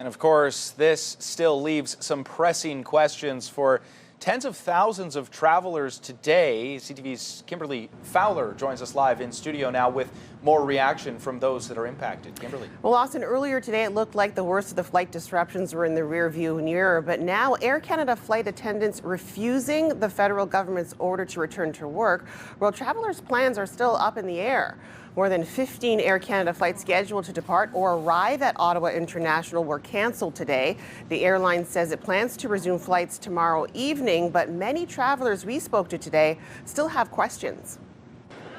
And of course, this still leaves some pressing questions for tens of thousands of travelers today. CTV's Kimberley Fowler joins us live in studio now with more reaction from those that are impacted. Kimberley. Well, Austin, earlier today it looked like the worst of the flight disruptions were in the rearview mirror, but now Air Canada flight attendants refusing the federal government's order to return to work, while travelers' plans are still up in the air. More than 15 Air Canada flights scheduled to depart or arrive at Ottawa International were canceled today. The airline says it plans to resume flights tomorrow evening, but many travelers we spoke to today still have questions.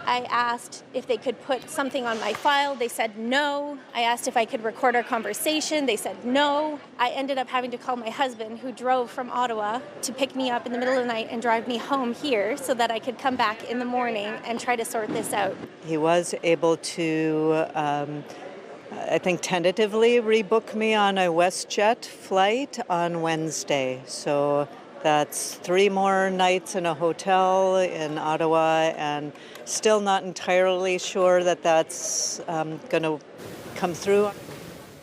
I asked if they could put something on my file. They said no. I asked if I could record our conversation. They said no. I ended up having to call my husband, who drove from Ottawa, to pick me up in the middle of the night and drive me home here so that I could come back in the morning and try to sort this out. He was able to, I think, tentatively rebook me on a WestJet flight on Wednesday. So that's 3 more nights in a hotel in Ottawa, and still not entirely sure that that's going to come through.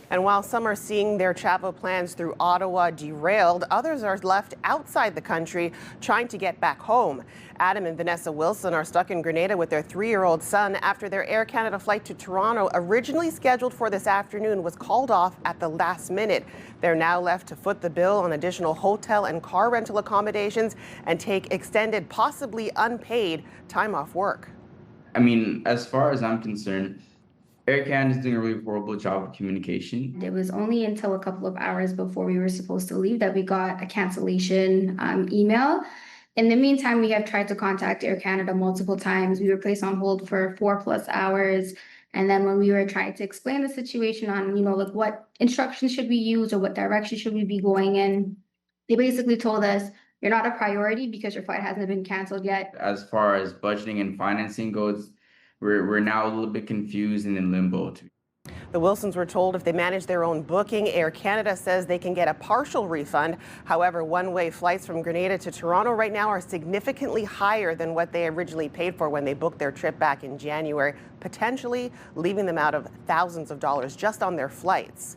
And while some are seeing their travel plans through Ottawa derailed, others are left outside the country trying to get back home. Adam and Vanessa Wilson are stuck in Grenada with their 3-year-old son after their Air Canada flight to Toronto, originally scheduled for this afternoon, was called off at the last minute. They're now left to foot the bill on additional hotel and car rental accommodations and take extended, possibly unpaid time off work. I mean, as far as I'm concerned, Air Canada is doing a really horrible job of communication. It was only until a couple of hours before we were supposed to leave that we got a cancellation email. In the meantime, we have tried to contact Air Canada multiple times. We were placed on hold for 4+ hours. And then when we were trying to explain the situation on, like what instructions should we use or what direction should we be going in, they basically told us, you're not a priority because your flight hasn't been canceled yet. As far as budgeting and financing goes, we're now a little bit confused and in limbo. The Wilsons were told if they manage their own booking, Air Canada says they can get a partial refund. However, one-way flights from Grenada to Toronto right now are significantly higher than what they originally paid for when they booked their trip back in January, potentially leaving them out of thousands of dollars just on their flights.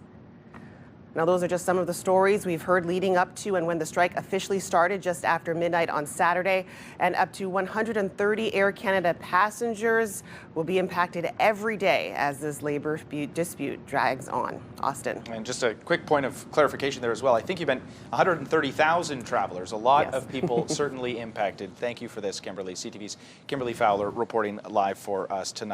Now, those are just some of the stories we've heard leading up to and when the strike officially started just after midnight on Saturday. And up to 130 Air Canada passengers will be impacted every day as this labor dispute drags on. Austin. And just a quick point of clarification there as well. I think you meant 130,000 travelers. A lot of people certainly impacted. Thank you for this, Kimberley. CTV's Kimberley Fowler reporting live for us tonight.